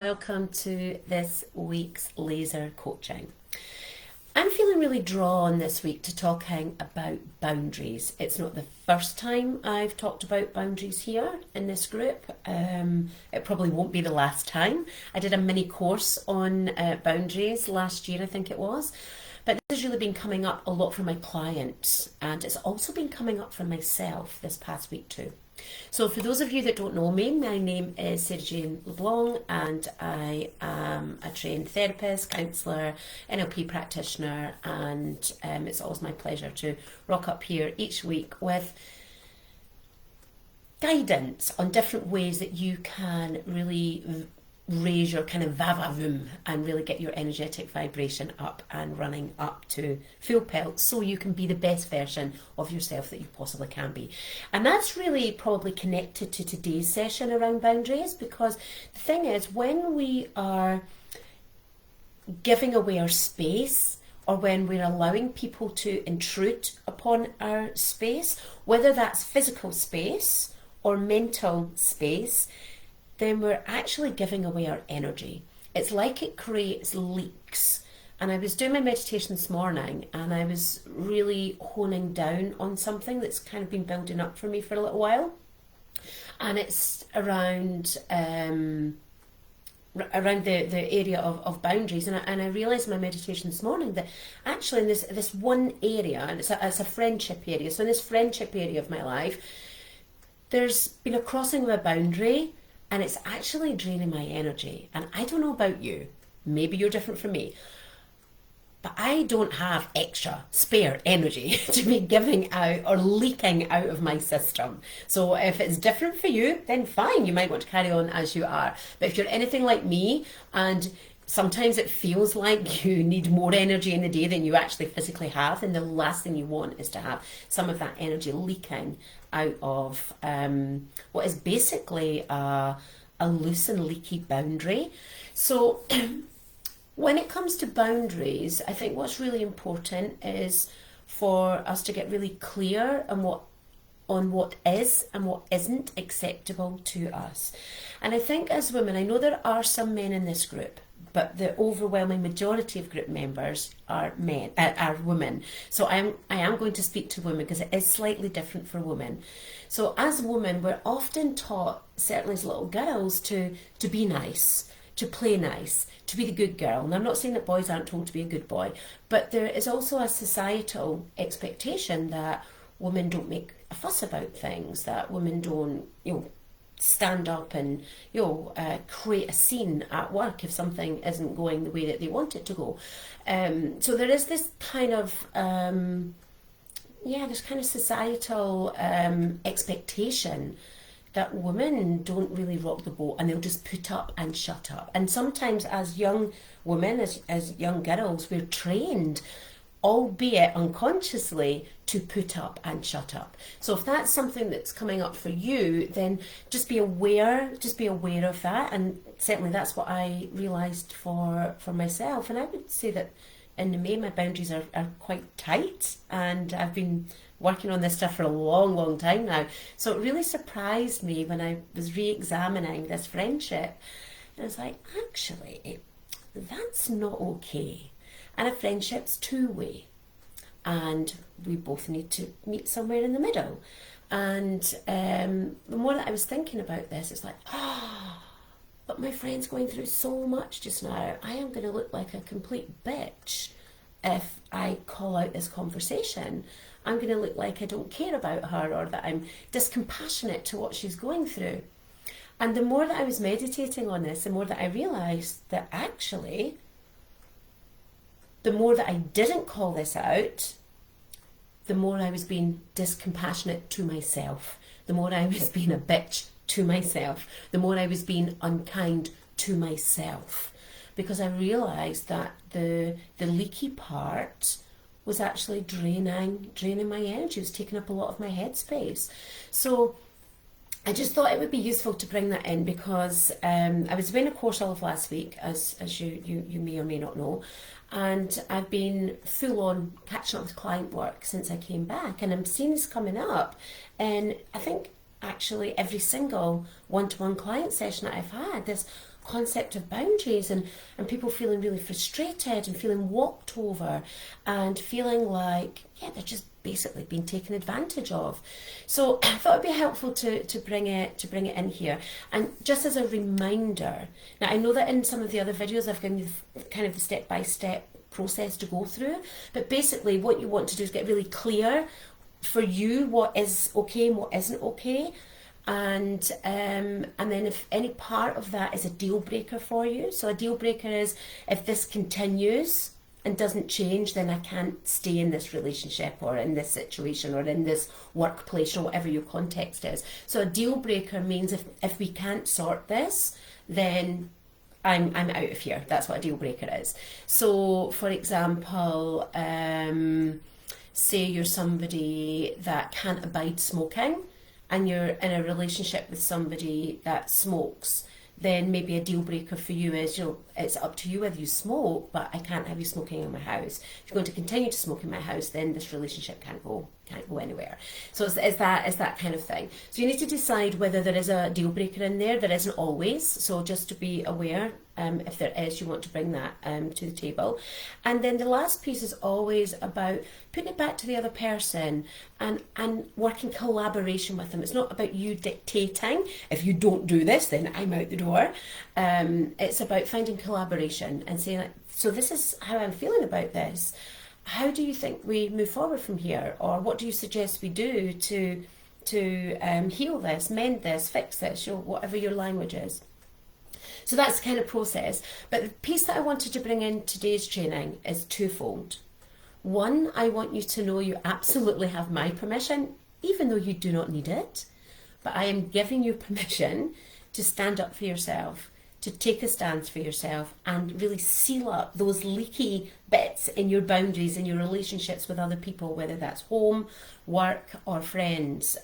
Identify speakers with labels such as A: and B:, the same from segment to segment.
A: Welcome to this week's laser coaching. I'm feeling really drawn this week to talking about boundaries. It's not the first time I've talked about boundaries here in this group. It probably won't be the last time. I did a mini course on boundaries last year, I think it was. But this has really been coming up a lot from my clients, and it's also been coming up from myself this past week too. So for those of you that don't know me, my name is Sarah Jane LeBlanc and I am a trained therapist, counsellor, NLP practitioner, and it's always my pleasure to rock up here each week with guidance on different ways that you can really raise your kind of va-va-voom and really get your energetic vibration up and running up to full pelt so you can be the best version of yourself that you possibly can be. And that's really probably connected to today's session around boundaries, because the thing is, when we are giving away our space, or when we're allowing people to intrude upon our space, whether that's physical space or mental space, then we're actually giving away our energy. It's like it creates leaks. And I was doing my meditation this morning and I was really honing down on something that's kind of been building up for me for a little while. And it's around the area of boundaries. And I realised in my meditation this morning that actually in this one area, and it's a friendship area. So in this friendship area of my life, there's been a crossing of a boundary, and it's actually draining my energy. And I don't know about you, maybe you're different from me, but I don't have extra spare energy to be giving out or leaking out of my system. So if it's different for you, then fine, you might want to carry on as you are. But if you're anything like me, and sometimes it feels like you need more energy in the day than you actually physically have, then the last thing you want is to have some of that energy leaking out of what is basically a loose and leaky boundary. So when it comes to boundaries, I think what's really important is for us to get really clear on what is and what isn't acceptable to us. And I think as women, I know there are some men in this group, but the overwhelming majority of group members are women. So I am going to speak to women because it is slightly different for women. So as women, we're often taught, certainly as little girls, to be nice, to play nice, to be the good girl. And I'm not saying that boys aren't told to be a good boy, but there is also a societal expectation that women don't make a fuss about things, that women don't, stand up and create a scene at work if something isn't going the way that they want it to go. So there is this kind of this kind of societal expectation that women don't really rock the boat and they'll just put up and shut up. And sometimes as young women, as young girls, we're trained, albeit unconsciously, to put up and shut up. So if that's something that's coming up for you, then just be aware of that. And certainly that's what I realised for myself. And I would say that in the main, my boundaries are quite tight, and I've been working on this stuff for a long time now. So it really surprised me when I was re-examining this friendship, and I was like, actually, that's not okay. And a friendship's two-way, and we both need to meet somewhere in the middle. And the more that I was thinking about this, it's like, but my friend's going through so much just now. I am going to look like a complete bitch if I call out this conversation. I'm going to look like I don't care about her, or that I'm discompassionate to what she's going through. And the more that I was meditating on this, the more that I realised that actually, the more that I didn't call this out, the more I was being discompassionate to myself, the more I was being a bitch to myself, the more I was being unkind to myself, because I realised that the leaky part was actually draining my energy. It was taking up a lot of my headspace. So I just thought it would be useful to bring that in, because I was doing a course all of last week, as you may or may not know, and I've been full on catching up with client work since I came back, and I'm seeing this coming up, and I think actually every single one-to-one client session that I've had, this concept of boundaries, and people feeling really frustrated and feeling walked over and feeling like, yeah, they're just basically being taken advantage of. So I thought it'd be helpful to bring it in here. And just as a reminder, now I know that in some of the other videos I've given you kind of the step-by-step process to go through, but basically what you want to do is get really clear for you what is okay and what isn't okay. And then if any part of that is a deal breaker for you, so a deal breaker is if this continues and doesn't change, then I can't stay in this relationship or in this situation or in this workplace or whatever your context is. So a deal breaker means if we can't sort this, then I'm out of here. That's what a deal breaker is. So for example, say you're somebody that can't abide smoking, and you're in a relationship with somebody that smokes, then maybe a deal breaker for you is, it's up to you whether you smoke, but I can't have you smoking in my house. If you're going to continue to smoke in my house, then this relationship can't go anywhere. So it's that kind of thing. So you need to decide whether there is a deal breaker in there. There isn't always, so just to be aware, if there is, you want to bring that to the table. And then the last piece is always about putting it back to the other person and working collaboration with them. It's not about you dictating, if you don't do this, then I'm out the door. It's about finding collaboration and saying, like, so this is how I'm feeling about this. How do you think we move forward from here? Or what do you suggest we do to heal this, mend this, fix this, whatever your language is? So that's the kind of process. But the piece that I wanted to bring in today's training is twofold. One, I want you to know you absolutely have my permission, even though you do not need it. But I am giving you permission to stand up for yourself, to take a stance for yourself and really seal up those leaky bits in your boundaries, in your relationships with other people, whether that's home, work or friends.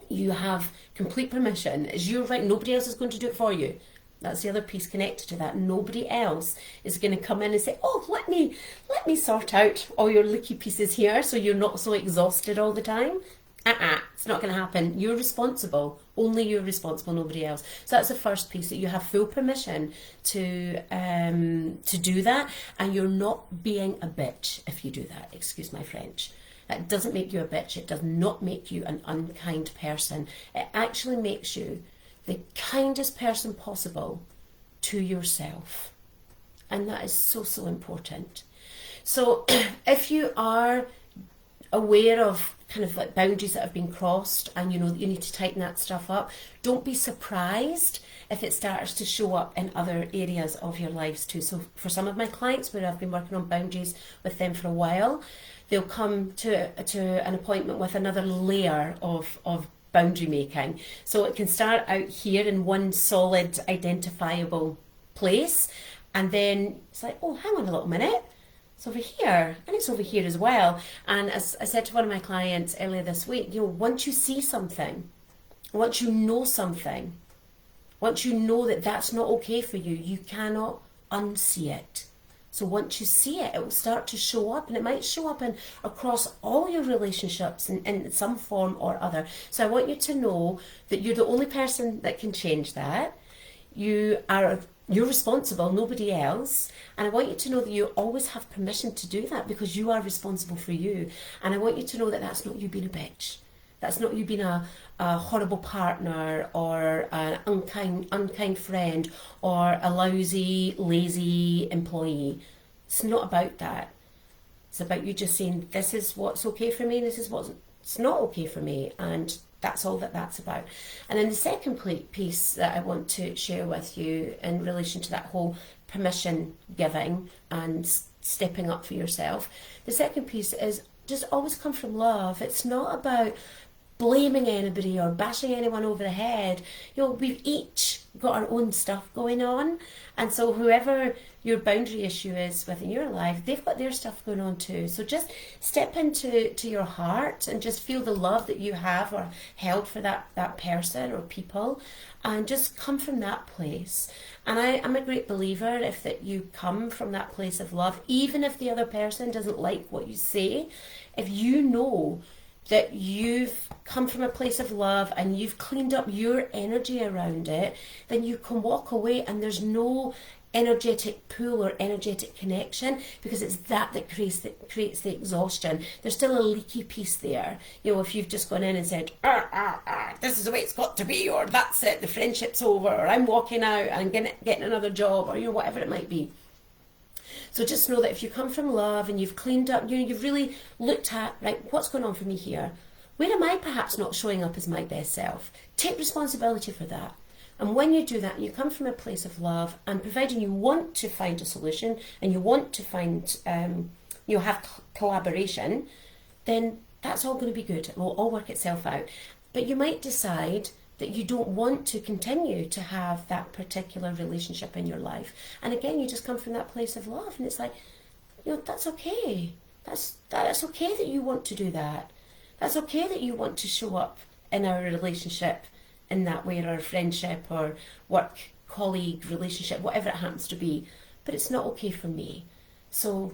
A: You have complete permission. It's your right. Nobody else is going to do it for you. That's the other piece connected to that. Nobody else is going to come in and say, oh, let me sort out all your leaky pieces here so you're not so exhausted all the time. It's not going to happen. You're responsible. Only you're responsible, nobody else. So that's the first piece, that you have full permission to do that, and you're not being a bitch if you do that. Excuse my French. That doesn't make you a bitch. It does not make you an unkind person. It actually makes you the kindest person possible to yourself. And that is so, so important. So if you are aware of kind of like boundaries that have been crossed and you know that you need to tighten that stuff up, don't be surprised if it starts to show up in other areas of your lives too. So for some of my clients where I've been working on boundaries with them for a while, they'll come to an appointment with another layer of boundary making. So it can start out here in one solid identifiable place, and then it's like, oh, hang on a little minute, it's over here, and it's over here as well. And as I said to one of my clients earlier this week, once you see something, once you know something, once you know that that's not okay for you, you cannot unsee it. So once you see it, it will start to show up, and it might show up across all your relationships in some form or other. So I want you to know that you're the only person that can change that. You're responsible, nobody else. And I want you to know that you always have permission to do that because you are responsible for you. And I want you to know that that's not you being a bitch. That's not you being a horrible partner or an unkind friend or a lousy, lazy employee. It's not about that. It's about you just saying, this is what's okay for me, this is what's not okay for me, and that's all that's about. And then the second piece that I want to share with you in relation to that whole permission giving and stepping up for yourself, the second piece is just always come from love. It's not about blaming anybody or bashing anyone over the head. We've each got our own stuff going on, and so whoever your boundary issue is within your life, they've got their stuff going on too. So just step into your heart and just feel the love that you have or held for that person or people, and just come from that place. And I'm a great believer that you come from that place of love, even if the other person doesn't like what you say. If you know that you've come from a place of love and you've cleaned up your energy around it, then you can walk away and there's no energetic pull or energetic connection, because it's that creates the exhaustion. There's still a leaky piece there. You know, if you've just gone in and said, this is the way it's got to be, or that's it, the friendship's over, or I'm walking out and getting another job, or, you know, whatever it might be. So just know that if you come from love and you've cleaned up, you know, you've really looked at, right, what's going on for me here? Where am I perhaps not showing up as my best self? Take responsibility for that. And when you do that, you come from a place of love, and providing you want to find a solution and you want to find, you have collaboration, then that's all going to be good. It will all work itself out. But you might decide that you don't want to continue to have that particular relationship in your life. And again, you just come from that place of love, and it's like, you know, that's okay. That's okay that you want to do that. That's okay that you want to show up in our relationship in that way, or our friendship or work colleague relationship, whatever it happens to be. But it's not okay for me. So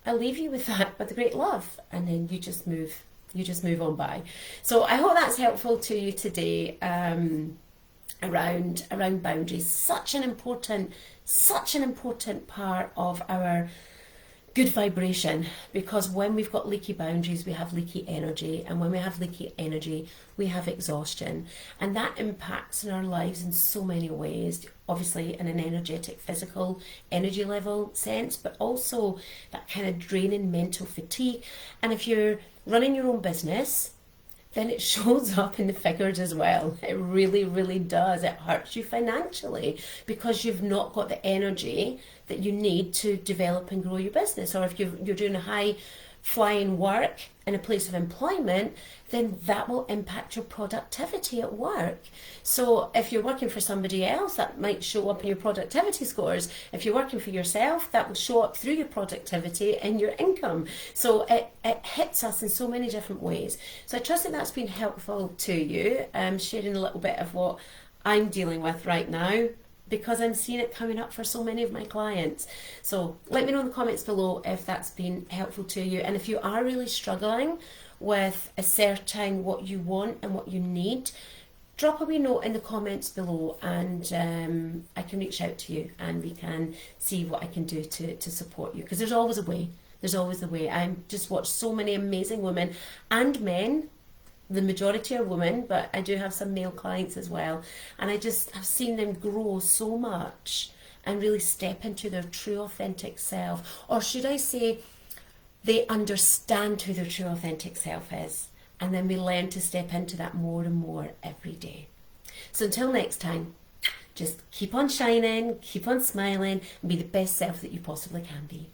A: I'll leave you with that, with great love, and then you just move on by. So I hope that's helpful to you today, around boundaries. Such an important part of our good vibration, because when we've got leaky boundaries, we have leaky energy, and when we have leaky energy, we have exhaustion, and that impacts in our lives in so many ways. Obviously in an energetic, physical, energy level sense, but also that kind of draining mental fatigue. And if you're running your own business, then it shows up in the figures as well. It really, really does. It hurts you financially because you've not got the energy that you need to develop and grow your business. Or if you're doing a high flying work in a place of employment, then that will impact your productivity at work. So if you're working for somebody else, that might show up in your productivity scores. If you're working for yourself, that will show up through your productivity and your income. So it hits us in so many different ways. So I trust that that's been helpful to you. Sharing a little bit of what I'm dealing with right now, because I'm seeing it coming up for so many of my clients. So let me know in the comments below if that's been helpful to you. And if you are really struggling with asserting what you want and what you need, drop a wee note in the comments below, and I can reach out to you and we can see what I can do to support you, because there's always a way. There's always a way. I've just watched so many amazing women and men. The majority are women, but I do have some male clients as well. And I've seen them grow so much and really step into their true authentic self. Or should I say, they understand who their true authentic self is. And then we learn to step into that more and more every day. So until next time, just keep on shining, keep on smiling, and be the best self that you possibly can be.